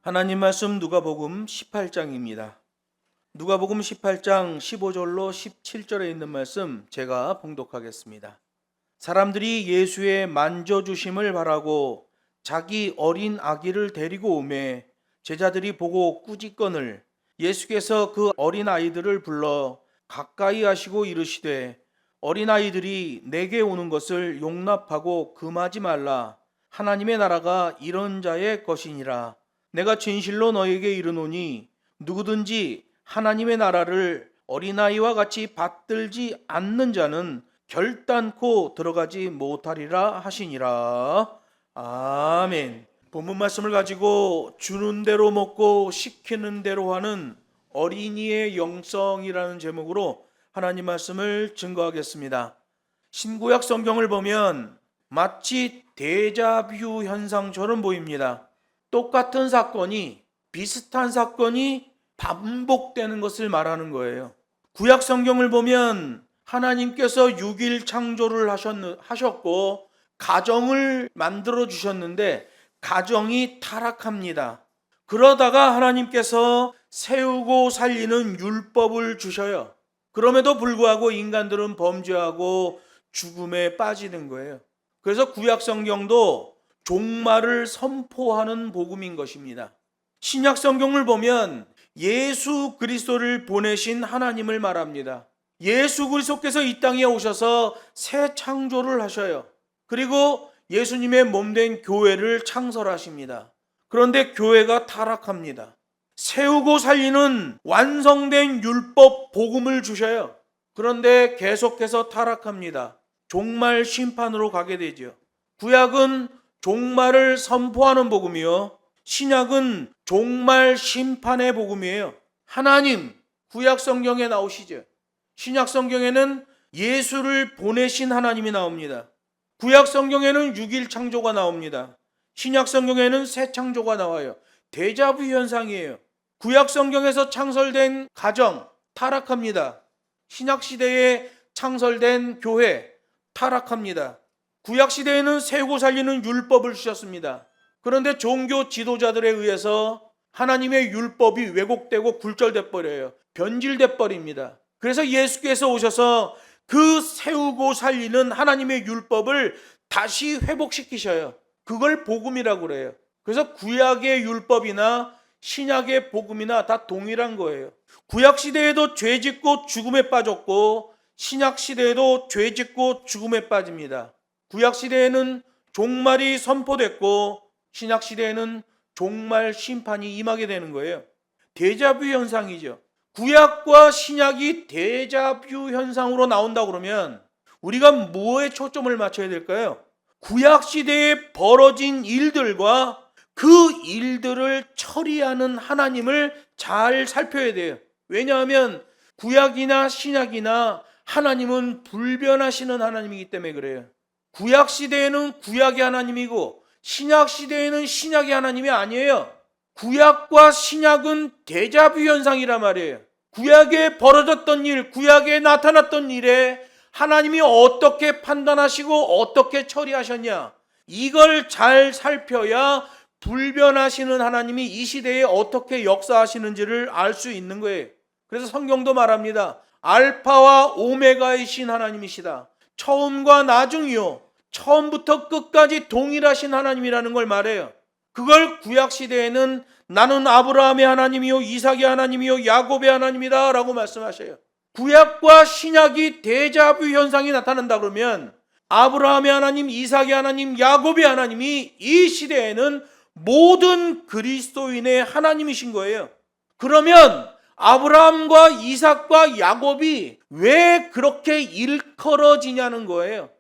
하나님 말씀 누가복음 18장입니다. 누가복음 18장 15절로 17절에 있는 말씀 제가 봉독하겠습니다. 사람들이 예수의 만져주심을 바라고 자기 어린 아기를 데리고 오매 제자들이 보고 꾸짖거늘 예수께서 그 어린 아이들을 불러 가까이 하시고 이르시되 어린 아이들이 내게 오는 것을 용납하고 금하지 말라. 하나님의 나라가 이런 자의 것이니라. 내가 진실로 너에게 이르노니 누구든지 하나님의 나라를 어린아이와 같이 받들지 않는 자는 결단코 들어가지 못하리라 하시니라. 아멘. 본문 말씀을 가지고 주는 대로 먹고 시키는 대로 하는 어린이의 영성이라는 제목으로 하나님 말씀을 증거하겠습니다. 신구약 성경을 보면 마치 데자뷰 현상처럼 보입니다. 똑같은 사건이, 비슷한 사건이 반복되는 것을 말하는 거예요. 구약 성경을 보면 하나님께서 6일 창조를 하셨고 가정을 만들어 주셨는데 가정이 타락합니다. 그러다가 하나님께서 세우고 살리는 율법을 주셔요. 그럼에도 불구하고 인간들은 범죄하고 죽음에 빠지는 거예요. 그래서 구약 성경도 종말을 선포하는 복음인 것입니다. 신약 성경을 보면 예수 그리스도를 보내신 하나님을 말합니다. 예수 그리스도께서 이 땅에 오셔서 새 창조를 하셔요. 그리고 예수님의 몸된 교회를 창설하십니다. 그런데 교회가 타락합니다. 세우고 살리는 완성된 율법 복음을 주셔요. 그런데 계속해서 타락합니다. 종말 심판으로 가게 되죠. 구약은 종말을 선포하는 복음이요, 신약은 종말 심판의 복음이에요. 하나님, 구약 성경에 나오시죠. 신약 성경에는 예수를 보내신 하나님이 나옵니다. 구약 성경에는 6일 창조가 나옵니다. 신약 성경에는 새 창조가 나와요. 데자부 현상이에요. 구약 성경에서 창설된 가정 타락합니다. 신약 시대에 창설된 교회 타락합니다. 구약 시대에는 세우고 살리는 율법을 주셨습니다. 그런데 종교 지도자들에 의해서 하나님의 율법이 왜곡되고 굴절돼 버려요. 변질돼 버립니다. 그래서 예수께서 오셔서 그 세우고 살리는 하나님의 율법을 다시 회복시키셔요. 그걸 복음이라고 그래요. 그래서 구약의 율법이나 신약의 복음이나 다 동일한 거예요. 구약 시대에도 죄 짓고 죽음에 빠졌고 신약 시대에도 죄 짓고 죽음에 빠집니다. 구약 시대에는 종말이 선포됐고 신약 시대에는 종말 심판이 임하게 되는 거예요. 데자뷰 현상이죠. 구약과 신약이 데자뷰 현상으로 나온다 그러면 우리가 뭐에 초점을 맞춰야 될까요? 구약 시대에 벌어진 일들과 그 일들을 처리하는 하나님을 잘 살펴야 돼요. 왜냐하면 구약이나 신약이나 하나님은 불변하시는 하나님이기 때문에 그래요. 구약 시대에는 구약의 하나님이고 신약 시대에는 신약의 하나님이 아니에요. 구약과 신약은 데자뷰 현상이란 말이에요. 구약에 벌어졌던 일, 구약에 나타났던 일에 하나님이 어떻게 판단하시고 어떻게 처리하셨냐, 이걸 잘 살펴야 불변하시는 하나님이 이 시대에 어떻게 역사하시는지를 알 수 있는 거예요. 그래서 성경도 말합니다. 알파와 오메가이신 하나님이시다. 처음과 나중이요, 처음부터 끝까지 동일하신 하나님이라는 걸 말해요. 그걸 구약 시대에는 나는 아브라함의 하나님이요 이삭의 하나님이요 야곱의 하나님이다 라고 말씀하셔요. 구약과 신약이 데자뷰 현상이 나타난다 그러면 아브라함의 하나님, 이삭의 하나님, 야곱의 하나님이 이 시대에는 모든 그리스도인의 하나님이신 거예요. 그러면 아브라함과 이삭과 야곱이 왜 그렇게 일컬어지냐는 거예요.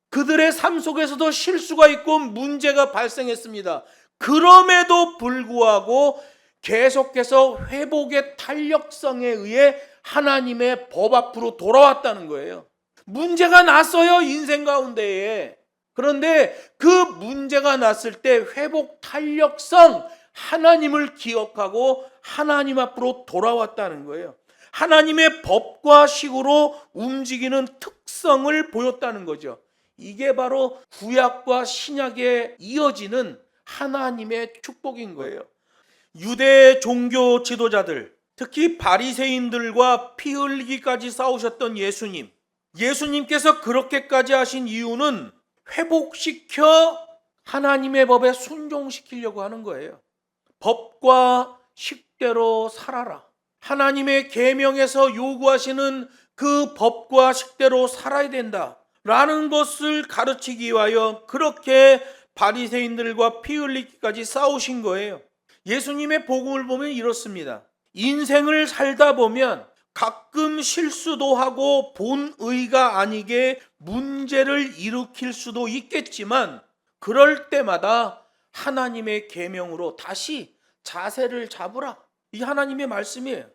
그들의 삶 속에서도 실수가 있고 문제가 발생했습니다. 그럼에도 불구하고 계속해서 회복의 탄력성에 의해 하나님의 법 앞으로 돌아왔다는 거예요. 문제가 났어요, 인생 가운데에. 그런데 그 문제가 났을 때 회복 탄력성, 하나님을 기억하고 하나님 앞으로 돌아왔다는 거예요. 하나님의 법과 식으로 움직이는 특성을 보였다는 거죠. 이게 바로 구약과 신약에 이어지는 하나님의 축복인 거예요. 유대 종교 지도자들, 특히 바리새인들과 피 흘리기까지 싸우셨던 예수님. 예수님께서 그렇게까지 하신 이유는 회복시켜 하나님의 법에 순종시키려고 하는 거예요. 법과 식대로 살아라. 하나님의 계명에서 요구하시는 그 법과 식대로 살아야 된다라는 것을 가르치기 위하여 그렇게 바리새인들과 피 흘리기까지 싸우신 거예요. 예수님의 복음을 보면 이렇습니다. 인생을 살다 보면 가끔 실수도 하고 본의가 아니게 문제를 일으킬 수도 있겠지만 그럴 때마다 하나님의 계명으로 다시 자세를 잡으라. 이 하나님의 말씀이에요.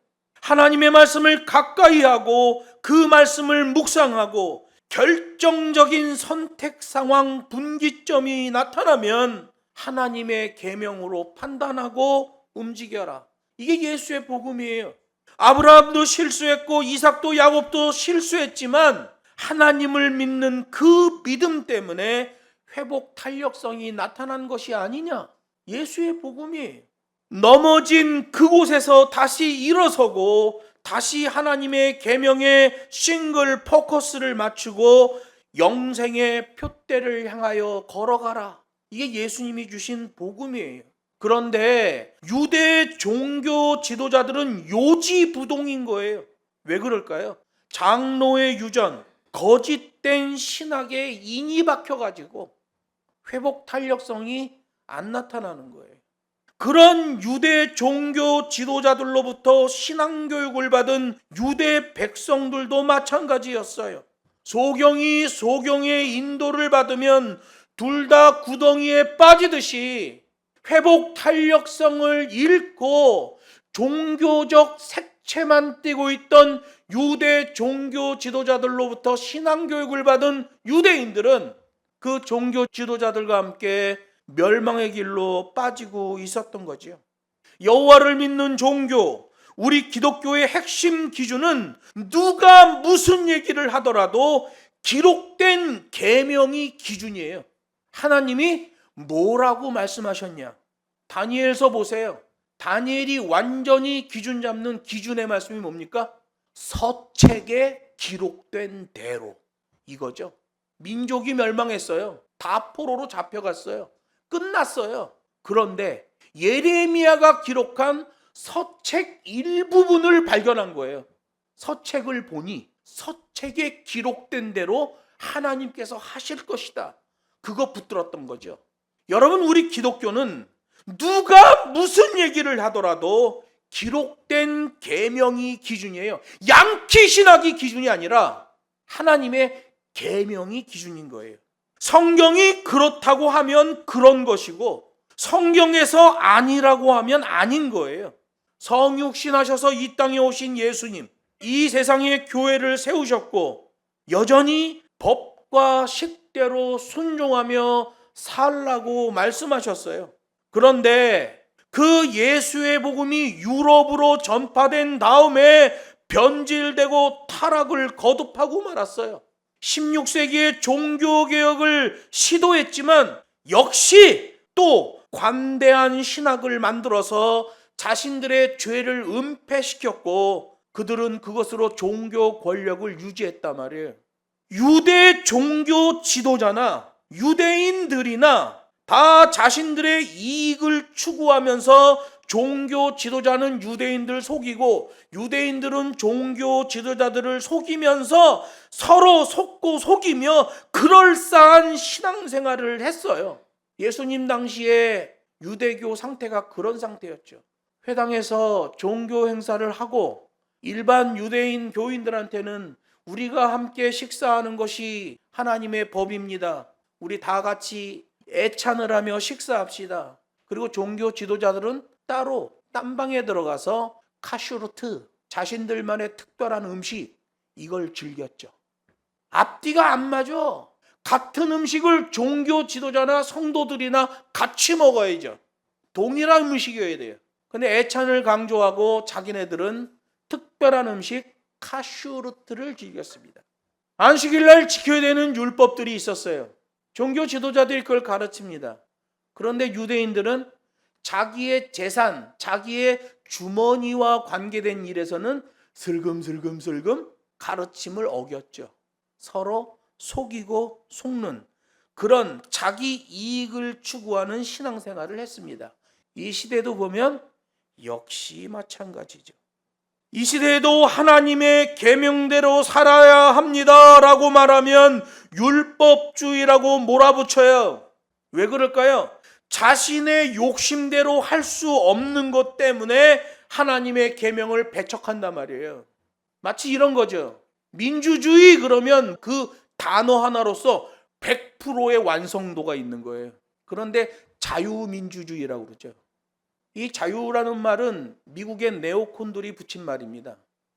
하나님의 말씀을 가까이 하고 그 말씀을 묵상하고 결정적인 선택 상황 분기점이 나타나면 하나님의 계명으로 판단하고 움직여라. 이게 예수의 복음이에요. 아브라함도 실수했고 이삭도 야곱도 실수했지만 하나님을 믿는 그 믿음 때문에 회복 탄력성이 나타난 것이 아니냐. 예수의 복음이에요. 넘어진 그곳에서 다시 일어서고 다시 하나님의 계명에 싱글 포커스를 맞추고 영생의 표대를 향하여 걸어가라. 이게 예수님이 주신 복음이에요. 그런데 유대 종교 지도자들은 요지부동인 거예요. 왜 그럴까요? 장로의 유전, 거짓된 신학에 인이 박혀가지고 회복 탄력성이 안 나타나는 거예요. 그런 유대 종교 지도자들로부터 신앙교육을 받은 유대 백성들도 마찬가지였어요. 소경이 소경의 인도를 받으면 둘 다 구덩이에 빠지듯이 회복 탄력성을 잃고 종교적 색채만 띠고 있던 유대 종교 지도자들로부터 신앙교육을 받은 유대인들은 그 종교 지도자들과 함께 멸망의 길로 빠지고 있었던 거지요. 여호와를 믿는 종교, 우리 기독교의 핵심 기준은 누가 무슨 얘기를 하더라도 기록된 계명이 기준이에요. 하나님이 뭐라고 말씀하셨냐? 다니엘서 보세요. 다니엘이 완전히 기준 잡는 기준의 말씀이 뭡니까? 서책에 기록된 대로, 이거죠. 민족이 멸망했어요. 다 포로로 잡혀갔어요. 끝났어요. 그런데 예레미야가 기록한 서책 일부분을 발견한 거예요. 서책을 보니 서책에 기록된 대로 하나님께서 하실 것이다. 그거 붙들었던 거죠. 여러분, 우리 기독교는 누가 무슨 얘기를 하더라도 기록된 계명이 기준이에요. 양키 신학이 기준이 아니라 하나님의 계명이 기준인 거예요. 성경이 그렇다고 하면 그런 것이고 성경에서 아니라고 하면 아닌 거예요. 성육신하셔서 이 땅에 오신 예수님, 이 세상에 교회를 세우셨고 여전히 법과 식대로 순종하며 살라고 말씀하셨어요. 그런데 그 예수의 복음이 유럽으로 전파된 다음에 변질되고 타락을 거듭하고 말았어요. 16세기에 종교개혁을 시도했지만 역시 또 관대한 신학을 만들어서 자신들의 죄를 은폐시켰고 그들은 그것으로 종교 권력을 유지했단 말이에요. 유대 종교 지도자나 유대인들이나 다 자신들의 이익을 추구하면서 종교 지도자는 유대인들 속이고 유대인들은 종교 지도자들을 속이면서 서로 속고 속이며 그럴싸한 신앙생활을 했어요. 예수님 당시에 유대교 상태가 그런 상태였죠. 회당에서 종교 행사를 하고 일반 유대인 교인들한테는 우리가 함께 식사하는 것이 하나님의 법입니다. 우리 다 같이 애찬을 하며 식사합시다. 그리고 종교 지도자들은 따로 딴방에 들어가서 카슈르트, 자신들만의 특별한 음식, 이걸 즐겼죠. 앞뒤가 안 맞아. 같은 음식을 종교 지도자나 성도들이나 같이 먹어야죠. 동일한 음식이어야 돼요. 근데 애찬을 강조하고 자기네들은 특별한 음식 카슈르트를 즐겼습니다. 안식일날 지켜야 되는 율법들이 있었어요. 종교 지도자들이 그걸 가르칩니다. 그런데 유대인들은 자기의 재산, 자기의 주머니와 관계된 일에서는 슬금슬금 가르침을 어겼죠. 서로 속이고 속는 그런 자기 이익을 추구하는 신앙생활을 했습니다. 이 시대도 보면 역시 마찬가지죠. 이 시대에도 하나님의 계명대로 살아야 합니다라고 말하면 율법주의라고 몰아붙여요. 왜 그럴까요? 자신의 욕심대로 할 수 없는 것 때문에 하나님의 계명을 배척한단 말이에요. 마치 이런 거죠. 민주주의 그러면 그 단어 하나로서 100%의 완성도가 있는 거예요. 그런데 자유민주주의라고 그러죠. 이 자유라는 말은 미국의 네오콘들이 붙인 말입니다.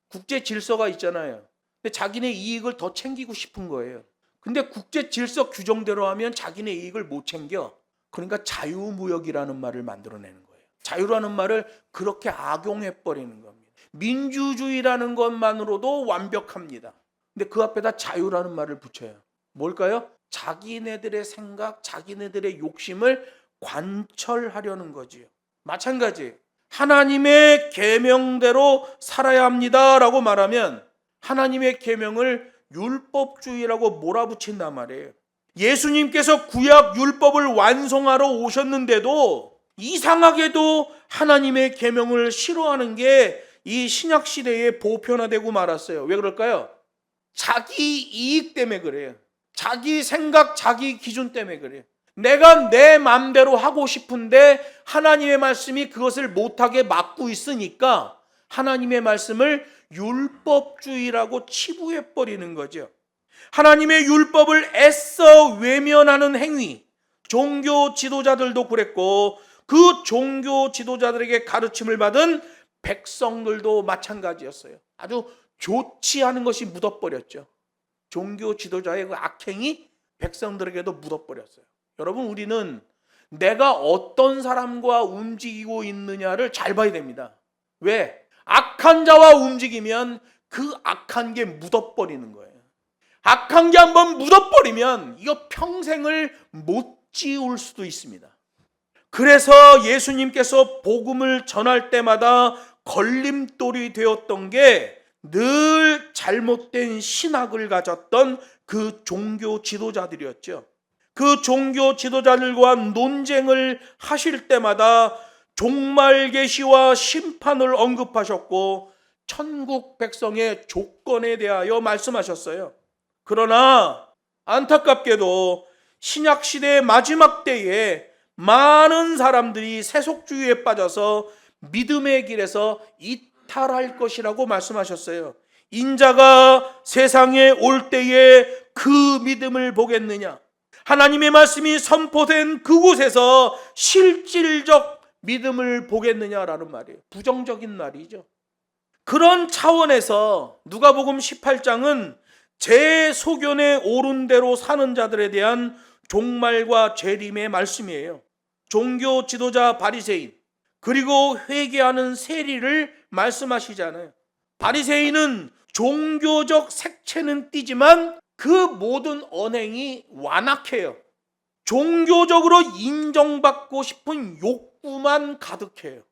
국제 질서가 있잖아요. 근데 자기네 이익을 더 챙기고 싶은 거예요. 근데 국제 질서 규정대로 하면 자기네 이익을 못 챙겨. 그러니까 자유무역이라는 말을 만들어내는 거예요. 자유라는 말을 그렇게 악용해 버리는 겁니다. 민주주의라는 것만으로도 완벽합니다. 근데 그 앞에다 자유라는 말을 붙여요. 뭘까요? 자기네들의 생각, 자기네들의 욕심을 관철하려는 거지요. 마찬가지 하나님의 계명대로 살아야 합니다라고 말하면 하나님의 계명을 율법주의라고 몰아붙인단 말이에요. 예수님께서 구약 율법을 완성하러 오셨는데도 이상하게도 하나님의 계명을 싫어하는 게 이 신약 시대에 보편화되고 말았어요. 왜 그럴까요? 자기 이익 때문에 그래요. 자기 생각, 자기 기준 때문에 그래요. 내가 내 마음대로 하고 싶은데 하나님의 말씀이 그것을 못하게 막고 있으니까 하나님의 말씀을 율법주의라고 치부해버리는 거죠. 하나님의 율법을 애써 외면하는 행위, 종교 지도자들도 그랬고 그 종교 지도자들에게 가르침을 받은 백성들도 마찬가지였어요. 아주 좋지 않은 것이 묻어버렸죠. 종교 지도자의 그 악행이 백성들에게도 묻어버렸어요. 여러분, 우리는 내가 어떤 사람과 움직이고 있느냐를 잘 봐야 됩니다. 왜? 악한 자와 움직이면 그 악한 게 묻어버리는 거예요. 악한 게 한번 묻어버리면 이거 평생을 못 지울 수도 있습니다. 그래서 예수님께서 복음을 전할 때마다 걸림돌이 되었던 게 늘 잘못된 신학을 가졌던 그 종교 지도자들이었죠. 그 종교 지도자들과 논쟁을 하실 때마다 종말 계시와 심판을 언급하셨고 천국 백성의 조건에 대하여 말씀하셨어요. 그러나 안타깝게도 신약 시대의 마지막 때에 많은 사람들이 세속주의에 빠져서 믿음의 길에서 이탈할 것이라고 말씀하셨어요. 인자가 세상에 올 때에 그 믿음을 보겠느냐? 하나님의 말씀이 선포된 그곳에서 실질적 믿음을 보겠느냐라는 말이에요. 부정적인 말이죠. 그런 차원에서 누가복음 18장은 제 소견에 옳은 대로 사는 자들에 대한 종말과 재림의 말씀이에요. 종교 지도자 바리새인 그리고 회개하는 세리를 말씀하시잖아요. 바리새인은 종교적 색채는 띠지만 그 모든 언행이 완악해요. 종교적으로 인정받고 싶은 욕구만 가득해요.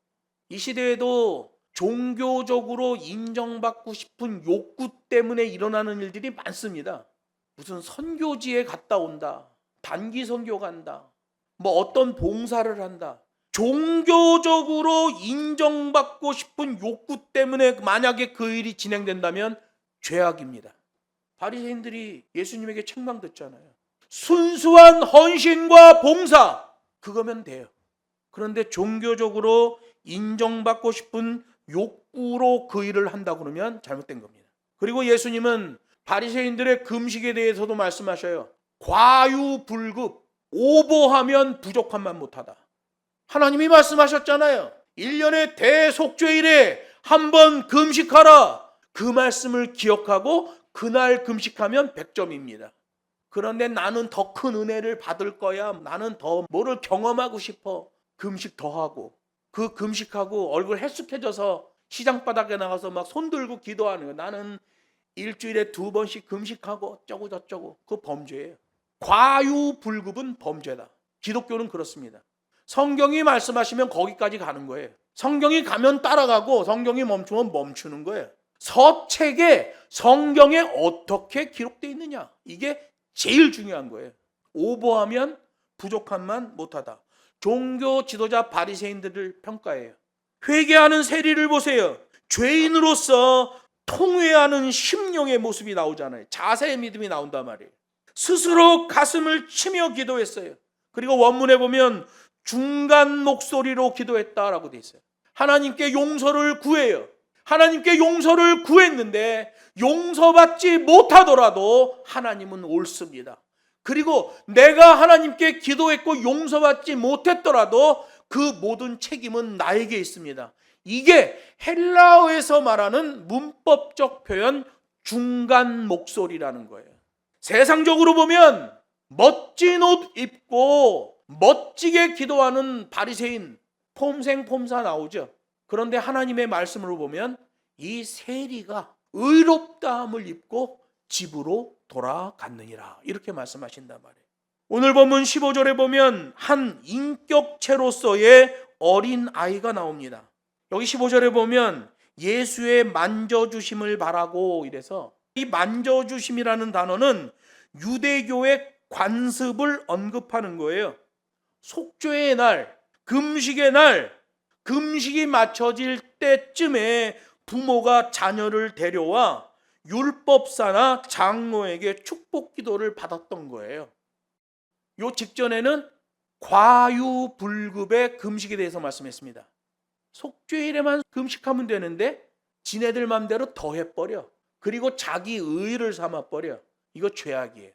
이 시대에도 종교적으로 인정받고 싶은 욕구 때문에 일어나는 일들이 많습니다. 무슨 선교지에 갔다 온다, 단기 선교 간다, 뭐 어떤 봉사를 한다. 종교적으로 인정받고 싶은 욕구 때문에 만약에 그 일이 진행된다면 죄악입니다. 바리새인들이 예수님에게 책망됐잖아요. 순수한 헌신과 봉사, 그거면 돼요. 그런데 종교적으로 인정받고 싶은 욕구로 그 일을 한다 그러면 잘못된 겁니다. 그리고 예수님은 바리새인들의 금식에 대해서도 말씀하셔요. 과유불급, 오버하면 부족함만 못하다. 하나님이 말씀하셨잖아요. 1년에 대속죄일에 한번 금식하라. 그 말씀을 기억하고 그날 금식하면 100점입니다. 그런데 나는 더 큰 은혜를 받을 거야. 나는 더 뭐를 경험하고 싶어. 금식 더 하고. 그 금식하고 얼굴 헬쑥해져서 시장바닥에 나가서 막 손 들고 기도하는 거예요. 나는 일주일에 2번씩 금식하고 어쩌고 저쩌고. 그거 범죄예요. 과유불급은 범죄다. 기독교는 그렇습니다. 성경이 말씀하시면 거기까지 가는 거예요. 성경이 가면 따라가고 성경이 멈추면 멈추는 거예요. 서책에 성경에 어떻게 기록되어 있느냐, 이게 제일 중요한 거예요. 오버하면 부족함만 못하다. 종교 지도자 바리새인들을 평가해요. 회개하는 세리를 보세요. 죄인으로서 통회하는 심령의 모습이 나오잖아요. 자세의 믿음이 나온단 말이에요. 스스로 가슴을 치며 기도했어요. 그리고 원문에 보면 중간 목소리로 기도했다라고 돼 있어요. 하나님께 용서를 구해요. 하나님께 용서를 구했는데 용서받지 못하더라도 하나님은 옳습니다. 그리고 내가 하나님께 기도했고 용서받지 못했더라도 그 모든 책임은 나에게 있습니다. 이게 헬라어에서 말하는 문법적 표현 중간 목소리라는 거예요. 세상적으로 보면 멋진 옷 입고 멋지게 기도하는 바리새인, 폼생폼사 나오죠. 그런데 하나님의 말씀으로 보면 이 세리가 의롭다함을 입고 집으로 돌아갔느니라, 이렇게 말씀하신단 말이에요. 오늘 본문 15절에 보면 한 인격체로서의 어린 아이가 나옵니다. 여기 15절에 보면 예수의 만져주심을 바라고 이래서, 이 만져주심이라는 단어는 유대교의 관습을 언급하는 거예요. 속죄의 날, 금식의 날, 금식이 맞춰질 때쯤에 부모가 자녀를 데려와 율법사나 장로에게 축복 기도를 받았던 거예요. 요 직전에는 과유불급의 금식에 대해서 말씀했습니다. 속죄일에만 금식하면 되는데 지네들 맘대로 더해버려. 그리고 자기 의를 삼아버려. 이거 죄악이에요.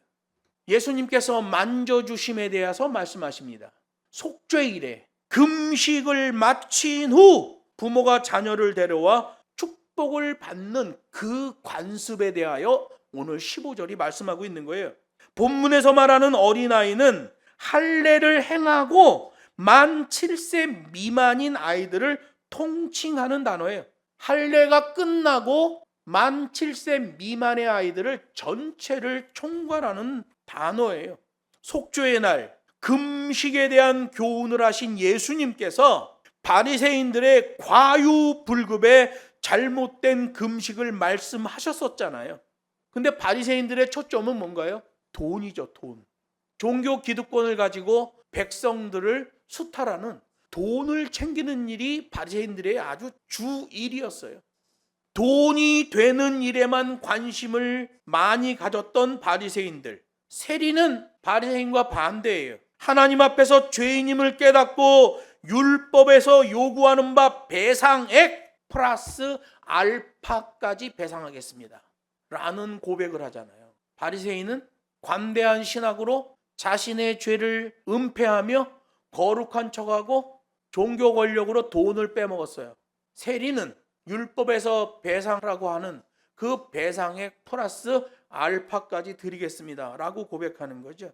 예수님께서 만져주심에 대해서 말씀하십니다. 속죄일에 금식을 마친 후 부모가 자녀를 데려와 축복을 받는 그 관습에 대하여 오늘 15절이 말씀하고 있는 거예요. 본문에서 말하는 어린아이는 할례를 행하고 만 7세 미만인 아이들을 통칭하는 단어예요. 할례가 끝나고 만 7세 미만의 아이들을 전체를 총괄하는 단어예요. 속죄의 날, 금식에 대한 교훈을 하신 예수님께서 바리새인들의 과유불급의 잘못된 금식을 말씀하셨었잖아요. 근데 바리새인들의 초점은 뭔가요? 돈이죠, 돈. 종교 기득권을 가지고 백성들을 수탈하는, 돈을 챙기는 일이 바리새인들의 아주 주 일이었어요. 돈이 되는 일에만 관심을 많이 가졌던 바리새인들. 세리는 바리새인과 반대예요. 하나님 앞에서 죄인임을 깨닫고 율법에서 요구하는 바 배상액 플러스 알파까지 배상하겠습니다 라는 고백을 하잖아요. 바리새인은 관대한 신학으로 자신의 죄를 은폐하며 거룩한 척하고 종교 권력으로 돈을 빼먹었어요. 세리는 율법에서 배상하라고 하는 그 배상액 플러스 알파까지 드리겠습니다 라고 고백하는 거죠.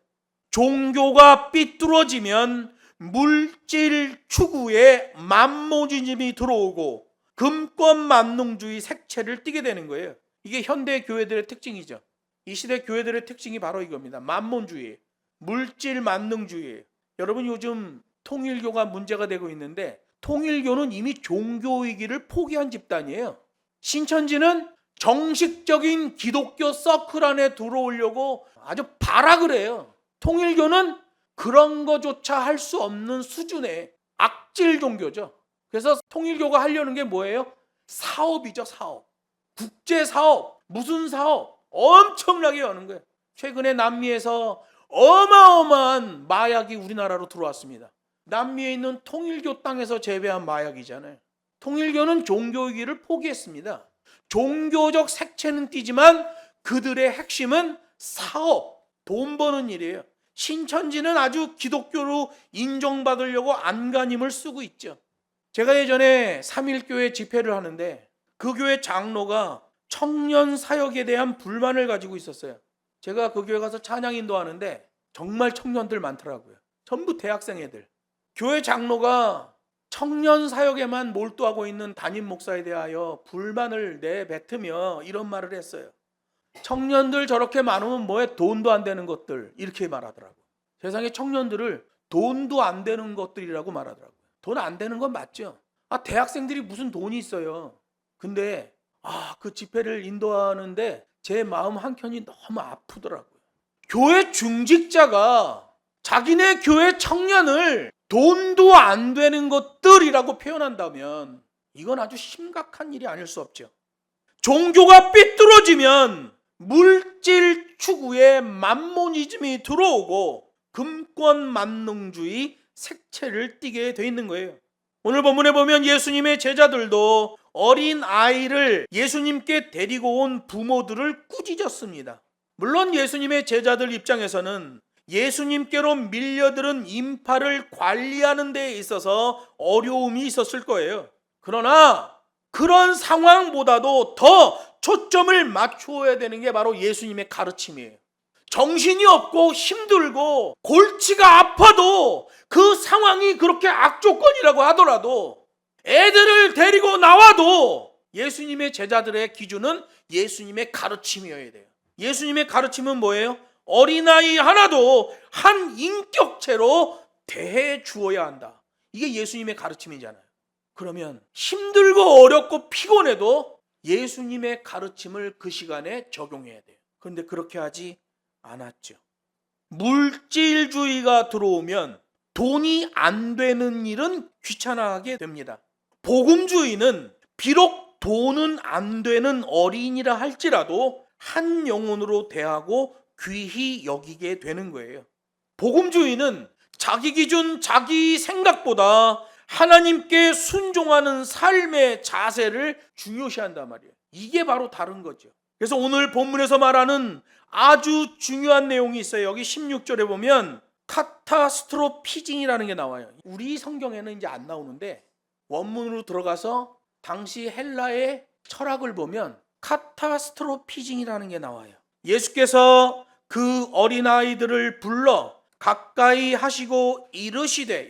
종교가 삐뚤어지면 물질 추구에 만모진임이 들어오고 금권 만능주의 색채를 띠게 되는 거예요. 이게 현대 교회들의 특징이죠. 이 시대 교회들의 특징이 바로 이겁니다. 만몬주의, 물질 만능주의. 여러분, 요즘 통일교가 문제가 되고 있는데 통일교는 이미 종교이기를 포기한 집단이에요. 신천지는 정식적인 기독교 서클 안에 들어오려고 아주 발악을 해요. 통일교는 그런 거조차 할 수 없는 수준의 악질 종교죠. 그래서 통일교가 하려는 게 뭐예요? 사업이죠, 사업. 국제 사업, 무슨 사업? 엄청나게 여는 거예요. 최근에 남미에서 어마어마한 마약이 우리나라로 들어왔습니다. 남미에 있는 통일교 땅에서 재배한 마약이잖아요. 통일교는 종교이기를 포기했습니다. 종교적 색채는 띠지만 그들의 핵심은 사업, 돈 버는 일이에요. 신천지는 아주 기독교로 인정받으려고 안간힘을 쓰고 있죠. 제가 예전에 3.1교회 집회를 하는데 그 교회 장로가 청년 사역에 대한 불만을 가지고 있었어요. 제가 그 교회 가서 찬양 인도하는데 정말 청년들 많더라고요. 전부 대학생 애들. 교회 장로가 청년 사역에만 몰두하고 있는 담임 목사에 대하여 불만을 내뱉으며 이런 말을 했어요. 청년들 저렇게 많으면 뭐해, 돈도 안 되는 것들, 이렇게 말하더라고요. 세상에 청년들을 돈도 안 되는 것들이라고 말하더라고요. 돈 안 되는 건 맞죠. 대학생들이 무슨 돈이 있어요. 근데 그 집회를 인도하는데 제 마음 한켠이 너무 아프더라고요. 교회 중직자가 자기네 교회 청년을 돈도 안 되는 것들이라고 표현한다면 이건 아주 심각한 일이 아닐 수 없죠. 종교가 삐뚤어지면 물질 추구에 맘모니즘이 들어오고 금권 만능주의 색채를 띠게 돼 있는 거예요. 오늘 본문에 보면 예수님의 제자들도 어린 아이를 예수님께 데리고 온 부모들을 꾸짖었습니다. 물론 예수님의 제자들 입장에서는 예수님께로 밀려들은 인파를 관리하는 데 있어서 어려움이 있었을 거예요. 그러나 그런 상황보다도 더 초점을 맞추어야 되는 게 바로 예수님의 가르침이에요. 정신이 없고 힘들고 골치가 아파도 그 상황이 그렇게 악조건이라고 하더라도 애들을 데리고 나와도 예수님의 제자들의 기준은 예수님의 가르침이어야 돼요. 예수님의 가르침은 뭐예요? 어린아이 하나도 한 인격체로 대해 주어야 한다. 이게 예수님의 가르침이잖아요. 그러면 힘들고 어렵고 피곤해도 예수님의 가르침을 그 시간에 적용해야 돼요. 그런데 그렇게 하지 않았죠. 물질주의가 들어오면 돈이 안 되는 일은 귀찮아하게 됩니다. 복음주의는 비록 돈은 안 되는 어린이라 할지라도 한 영혼으로 대하고 귀히 여기게 되는 거예요. 복음주의는 자기 기준, 자기 생각보다 하나님께 순종하는 삶의 자세를 중요시한단 말이에요. 이게 바로 다른 거죠. 그래서 오늘 본문에서 말하는 아주 중요한 내용이 있어요. 여기 16절에 보면 카타스트로피징이라는 게 나와요. 우리 성경에는 이제 안 나오는데 원문으로 들어가서 당시 헬라의 철학을 보면 카타스트로피징이라는 게 나와요. 예수께서 그 어린아이들을 불러 가까이 하시고 이르시되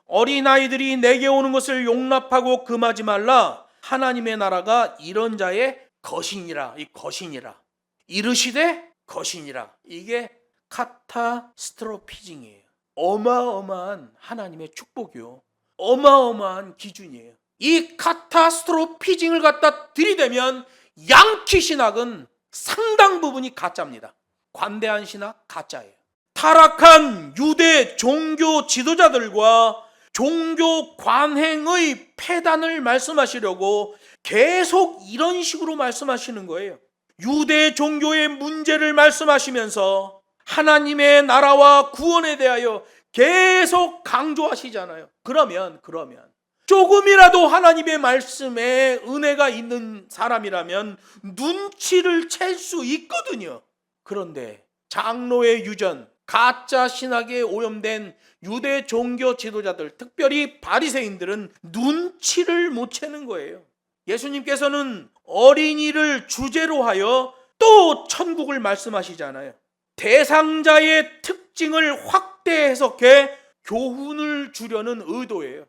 어린아이들이 내게 오는 것을 용납하고 금하지 말라. 하나님의 나라가 이런 자의 것이니라. 이 것이니라. 이르시되 것이니라. 이게 카타스트로피징이에요. 어마어마한 하나님의 축복이요. 어마어마한 기준이에요. 이 카타스트로피징을 갖다 들이대면 양키 신학은 상당 부분이 가짜입니다. 관대한 신학 가짜예요. 타락한 유대 종교 지도자들과 종교 관행의 폐단을 말씀하시려고 계속 이런 식으로 말씀하시는 거예요. 유대 종교의 문제를 말씀하시면서 하나님의 나라와 구원에 대하여 계속 강조하시잖아요. 그러면 조금이라도 하나님의 말씀에 은혜가 있는 사람이라면 눈치를 챌 수 있거든요. 그런데 장로의 유전, 가짜 신학에 오염된 유대 종교 지도자들, 특별히 바리새인들은 눈치를 못 채는 거예요. 예수님께서는 어린이를 주제로 하여 또 천국을 말씀하시잖아요. 대상자의 특징을 확대 해석해 교훈을 주려는 의도예요.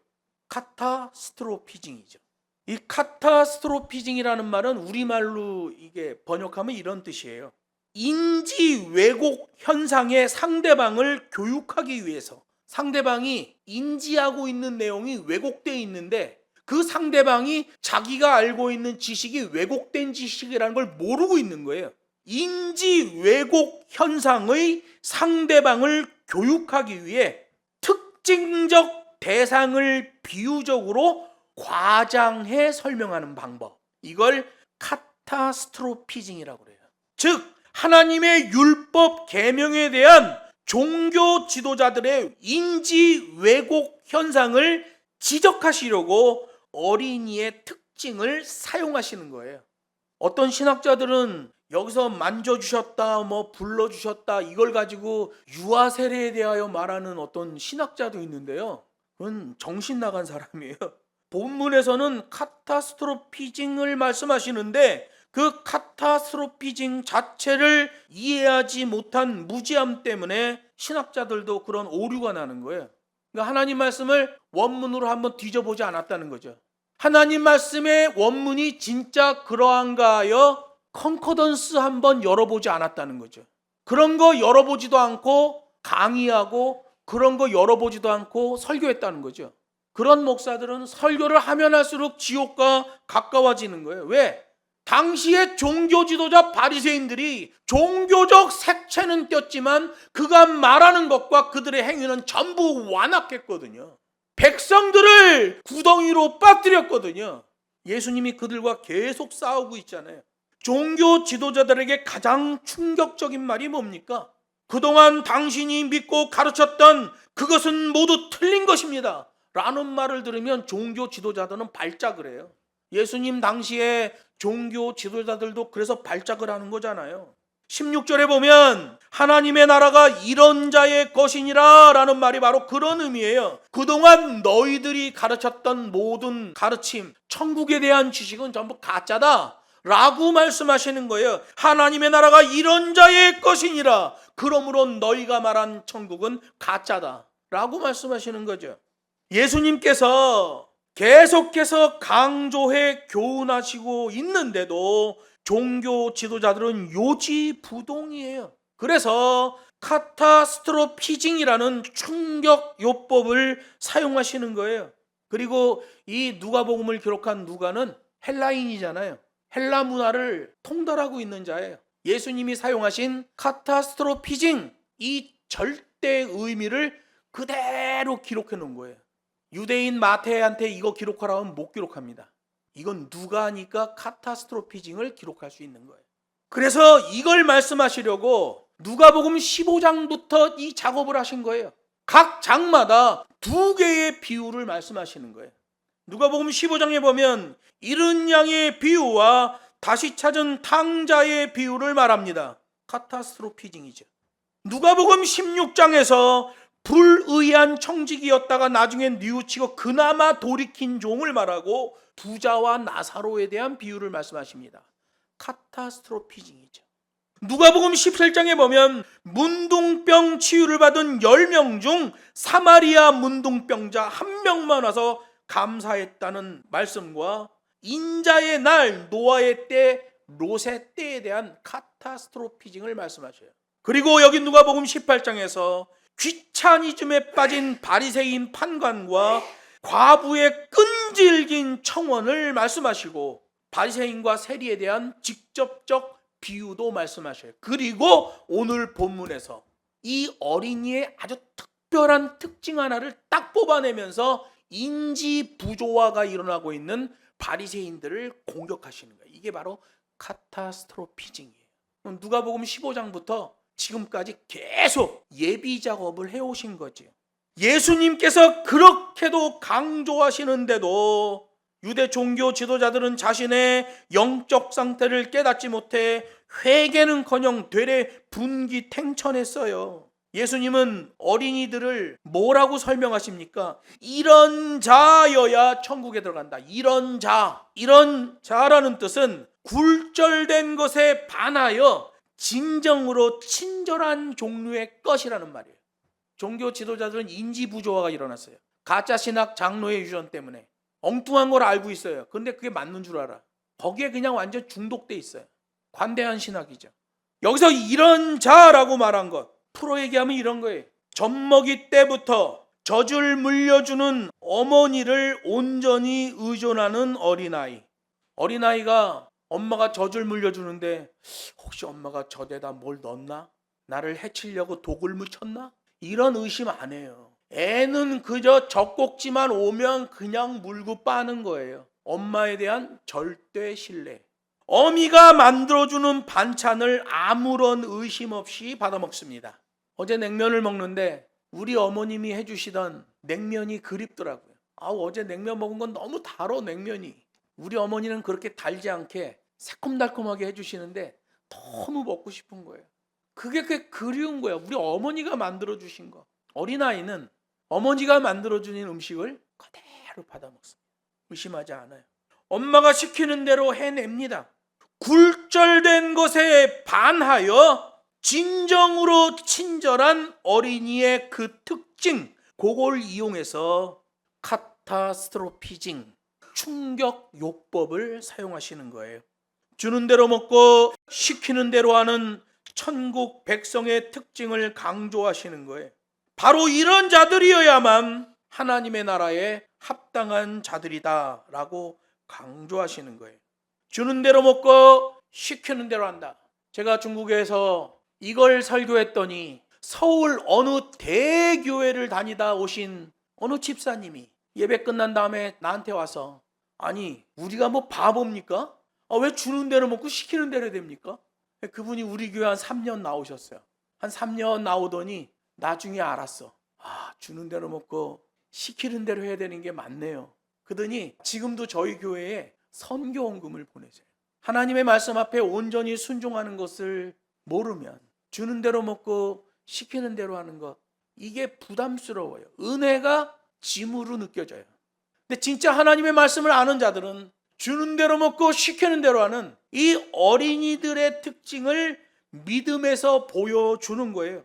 카타스트로피징이죠. 이 카타스트로피징이라는 말은 우리말로 이게 번역하면 이런 뜻이에요. 인지 왜곡 현상의 상대방을 교육하기 위해서, 상대방이 인지하고 있는 내용이 왜곡되어 있는데 그 상대방이 자기가 알고 있는 지식이 왜곡된 지식이라는 걸 모르고 있는 거예요. 인지 왜곡 현상의 상대방을 교육하기 위해 특징적 대상을 비유적으로 과장해 설명하는 방법, 이걸 카타스트로피징이라고 해요. 즉 하나님의 율법 계명에 대한 종교 지도자들의 인지 왜곡 현상을 지적하시려고 어린이의 특징을 사용하시는 거예요. 어떤 신학자들은 여기서 만져주셨다, 불러주셨다, 이걸 가지고 유아 세례에 대하여 말하는 어떤 신학자도 있는데요. 그건 정신 나간 사람이에요. 본문에서는 카타스트로피징을 말씀하시는데 그 카타스트로피징 자체를 이해하지 못한 무지함 때문에 신학자들도 그런 오류가 나는 거예요. 그러니까 하나님 말씀을 원문으로 한번 뒤져보지 않았다는 거죠. 하나님 말씀의 원문이 진짜 그러한가 하여 컨코던스 한번 열어보지 않았다는 거죠. 그런 거 열어보지도 않고 강의하고 그런 거 열어보지도 않고 설교했다는 거죠. 그런 목사들은 설교를 하면 할수록 지옥과 가까워지는 거예요. 왜? 당시의 종교 지도자 바리새인들이 종교적 색채는 띄었지만 그가 말하는 것과 그들의 행위는 전부 완악했거든요. 백성들을 구덩이로 빠뜨렸거든요. 예수님이 그들과 계속 싸우고 있잖아요. 종교 지도자들에게 가장 충격적인 말이 뭡니까? 그동안 당신이 믿고 가르쳤던 그것은 모두 틀린 것입니다 라는 말을 들으면 종교 지도자들은 발작을 해요. 예수님 당시에 종교 지도자들도 그래서 발작을 하는 거잖아요. 16절에 보면 하나님의 나라가 이런 자의 것이니라 라는 말이 바로 그런 의미예요. 그동안 너희들이 가르쳤던 모든 가르침, 천국에 대한 지식은 전부 가짜다 라고 말씀하시는 거예요. 하나님의 나라가 이런 자의 것이니라. 그러므로 너희가 말한 천국은 가짜다 라고 말씀하시는 거죠. 예수님께서 계속해서 강조해 교훈하시고 있는데도 종교 지도자들은 요지부동이에요. 그래서 카타스트로피징이라는 충격 요법을 사용하시는 거예요. 그리고 이 누가복음을 기록한 누가는 헬라인이잖아요. 헬라 문화를 통달하고 있는 자예요. 예수님이 사용하신 카타스트로피징, 이 절대 의미를 그대로 기록해 놓은 거예요. 유대인 마태한테 이거 기록하라 하면 못 기록합니다. 이건 누가 하니까 카타스트로피징을 기록할 수 있는 거예요. 그래서 이걸 말씀하시려고 누가복음 15장부터 이 작업을 하신 거예요. 각 장마다 2개의 비유를 말씀하시는 거예요. 누가복음 15장에 보면 잃은 양의 비유와 다시 찾은 탕자의 비유를 말합니다. 카타스트로피징이죠. 누가복음 16장에서 불의한 청직이었다가 나중에 뉘우치고 그나마 돌이킨 종을 말하고 부자와 나사로에 대한 비유를 말씀하십니다. 카타스트로피징이죠. 누가복음 17장에 보면 문둥병 치유를 받은 10명 중 사마리아 문둥병자 1명만 와서 감사했다는 말씀과 인자의 날 노아의 때 롯의 때에 대한 카타스트로피징을 말씀하셔요. 그리고 여기 누가복음 18장에서 귀차니즘에 빠진 바리새인 판관과 과부의 끈질긴 청원을 말씀하시고 바리새인과 세리에 대한 직접적 비유도 말씀하셔요. 그리고 오늘 본문에서 이 어린이의 아주 특별한 특징 하나를 딱 뽑아내면서 인지 부조화가 일어나고 있는 바리새인들을 공격하시는 거예요. 이게 바로 카타스트로피징이에요. 누가복음 15장부터 지금까지 계속 예비 작업을 해오신 거죠. 예수님께서 그렇게도 강조하시는데도 유대 종교 지도자들은 자신의 영적 상태를 깨닫지 못해 회개는커녕 되레 분기탱천했어요. 예수님은 어린이들을 뭐라고 설명하십니까? 이런 자여야 천국에 들어간다. 이런 자, 이런 자라는 뜻은 굴절된 것에 반하여 진정으로 친절한 종류의 것이라는 말이에요. 종교 지도자들은 인지 부조화가 일어났어요. 가짜 신학 장로의 유전 때문에 엉뚱한 걸 알고 있어요. 근데 그게 맞는 줄 알아. 거기에 그냥 완전 중독돼 있어요. 관대한 신학이죠. 여기서 이런 자라고 말한 것, 프로 얘기하면 이런 거예요. 젖먹이 때부터 젖을 물려주는 어머니를 온전히 의존하는 어린아이. 어린아이가 엄마가 젖을 물려주는데 혹시 엄마가 젖에다 뭘 넣었나? 나를 해치려고 독을 묻혔나? 이런 의심 안 해요. 애는 그저 젖꼭지만 오면 그냥 물고 빠는 거예요. 엄마에 대한 절대 신뢰. 어미가 만들어주는 반찬을 아무런 의심 없이 받아 먹습니다. 어제 냉면을 먹는데 우리 어머님이 해주시던 냉면이 그립더라고요. 어제 냉면 먹은 건 너무 달어 냉면이. 우리 어머니는 그렇게 달지 않게 새콤달콤하게 해주시는데 너무 먹고 싶은 거예요. 그게 그리운 거예요. 우리 어머니가 만들어주신 거. 어린아이는 어머니가 만들어주는 음식을 그대로 받아 먹습니다. 의심하지 않아요. 엄마가 시키는 대로 해냅니다. 굴절된 것에 반하여 진정으로 친절한 어린이의 그 특징, 그걸 이용해서 카타스트로피징, 충격 요법을 사용하시는 거예요. 주는 대로 먹고 시키는 대로 하는 천국 백성의 특징을 강조하시는 거예요. 바로 이런 자들이어야만 하나님의 나라에 합당한 자들이다 라고 강조하시는 거예요. 주는 대로 먹고 시키는 대로 한다. 제가 중국에서 이걸 설교했더니 서울 어느 대교회를 다니다 오신 어느 집사님이 예배 끝난 다음에 나한테 와서, 아니 우리가 뭐 바보입니까? 왜 주는 대로 먹고 시키는 대로 됩니까? 그분이 우리 교회 한 3년 나오셨어요. 한 3년 나오더니 나중에 알았어. 주는 대로 먹고 시키는 대로 해야 되는 게 맞네요. 그러더니 지금도 저희 교회에 선교원금을 보내세요. 하나님의 말씀 앞에 온전히 순종하는 것을 모르면 주는 대로 먹고 시키는 대로 하는 것, 이게 부담스러워요. 은혜가 짐으로 느껴져요. 근데 진짜 하나님의 말씀을 아는 자들은 주는 대로 먹고 시키는 대로 하는 이 어린이들의 특징을 믿음에서 보여주는 거예요.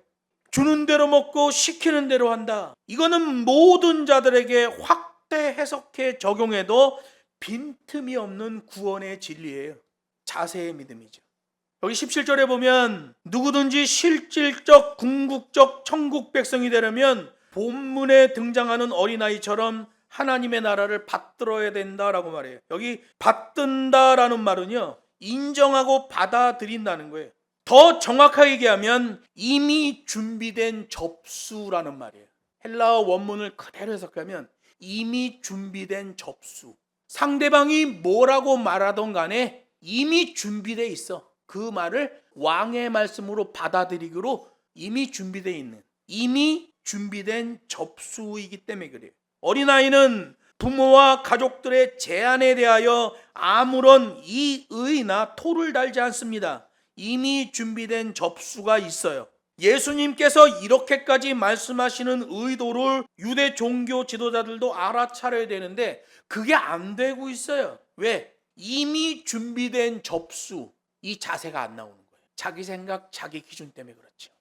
주는 대로 먹고 시키는 대로 한다. 이거는 모든 자들에게 확대 해석해 적용해도 빈틈이 없는 구원의 진리예요. 자세의 믿음이죠. 여기 17절에 보면 누구든지 실질적 궁극적 천국 백성이 되려면 본문에 등장하는 어린아이처럼 하나님의 나라를 받들어야 된다라고 말해요. 여기 받든다라는 말은요, 인정하고 받아들인다는 거예요. 더 정확하게 얘기하면 이미 준비된 접수라는 말이에요. 헬라어 원문을 그대로 해석하면 이미 준비된 접수. 상대방이 뭐라고 말하던 간에 이미 준비되어 있어. 그 말을 왕의 말씀으로 받아들이기로 이미 준비되어 있는, 이미 준비된 접수이기 때문에 그래요. 어린아이는 부모와 가족들의 제안에 대하여 아무런 이의나 토를 달지 않습니다. 이미 준비된 접수가 있어요. 예수님께서 이렇게까지 말씀하시는 의도를 유대 종교 지도자들도 알아차려야 되는데 그게 안 되고 있어요. 왜? 이미 준비된 접수, 이 자세가 안 나오는 거예요. 자기 생각, 자기 기준 때문에 그렇죠.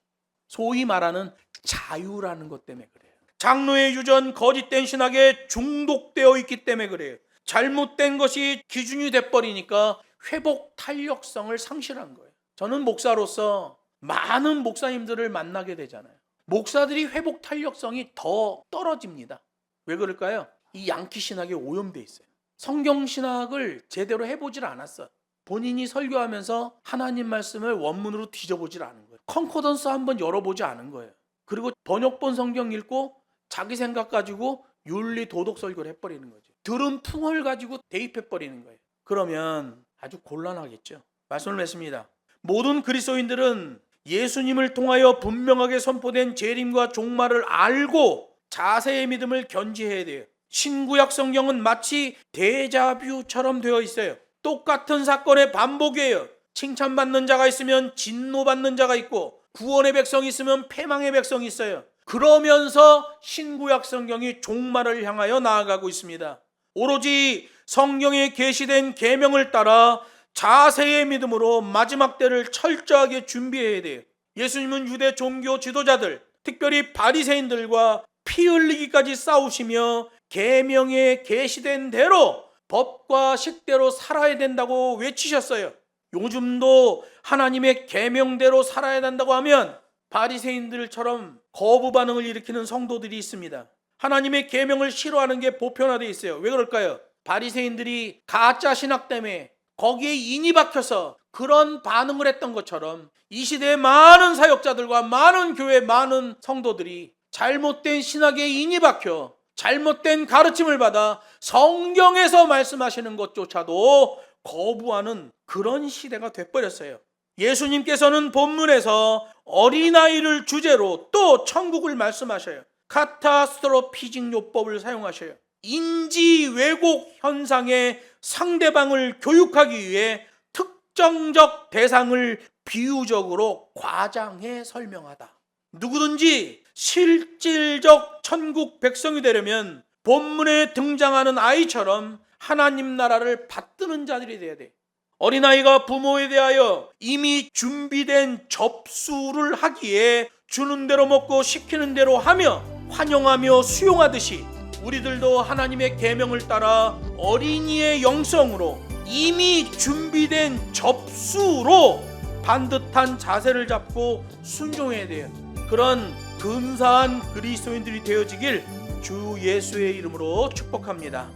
소위 말하는 자유라는 것 때문에 그래요. 장로의 유전, 거짓된 신학에 중독되어 있기 때문에 그래요. 잘못된 것이 기준이 돼버리니까 회복 탄력성을 상실한 거예요. 저는 목사로서 많은 목사님들을 만나게 되잖아요. 목사들이 회복 탄력성이 더 떨어집니다. 왜 그럴까요? 이 양키 신학에 오염돼 있어요. 성경 신학을 제대로 해보질 않았어요. 본인이 설교하면서 하나님 말씀을 원문으로 뒤져보질 않은 거예요. 컨코던스 한번 열어보지 않은 거예요. 그리고 번역본 성경 읽고 자기 생각 가지고 윤리 도덕 설교를 해버리는 거죠. 들은 풍을 가지고 대입해버리는 거예요. 그러면 아주 곤란하겠죠. 말씀을 맺습니다. 모든 그리스도인들은 예수님을 통하여 분명하게 선포된 재림과 종말을 알고 자세의 믿음을 견지해야 돼요. 신구약 성경은 마치 데자뷰처럼 되어 있어요. 똑같은 사건의 반복이에요. 칭찬받는 자가 있으면 진노받는 자가 있고 구원의 백성이 있으면 패망의 백성이 있어요. 그러면서 신구약 성경이 종말을 향하여 나아가고 있습니다. 오로지 성경에 계시된 계명을 따라 자세의 믿음으로 마지막 때를 철저하게 준비해야 돼요. 예수님은 유대 종교 지도자들, 특별히 바리새인들과 피 흘리기까지 싸우시며 계명에 계시된 대로 법과 식대로 살아야 된다고 외치셨어요. 요즘도 하나님의 계명대로 살아야 된다고 하면 바리새인들처럼 거부 반응을 일으키는 성도들이 있습니다. 하나님의 계명을 싫어하는 게 보편화되어 있어요. 왜 그럴까요? 바리새인들이 가짜 신학 때문에 거기에 인이 박혀서 그런 반응을 했던 것처럼 이 시대의 많은 사역자들과 많은 교회 많은 성도들이 잘못된 신학에 인이 박혀 잘못된 가르침을 받아 성경에서 말씀하시는 것조차도 거부하는 그런 시대가 돼버렸어요. 예수님께서는 본문에서 어린아이를 주제로 또 천국을 말씀하셔요. 카타스트로피직 요법을 사용하셔요. 인지 왜곡 현상의 상대방을 교육하기 위해 특정적 대상을 비유적으로 과장해 설명하다. 누구든지 실질적 천국 백성이 되려면 본문에 등장하는 아이처럼 하나님 나라를 받드는 자들이 돼야 돼. 어린아이가 부모에 대하여 이미 준비된 접수를 하기에 주는 대로 먹고 시키는 대로 하며 환영하며 수용하듯이 우리들도 하나님의 계명을 따라 어린이의 영성으로 이미 준비된 접수로 반듯한 자세를 잡고 순종해야 돼요. 그런 근사한 그리스도인들이 되어지길 주 예수의 이름으로 축복합니다.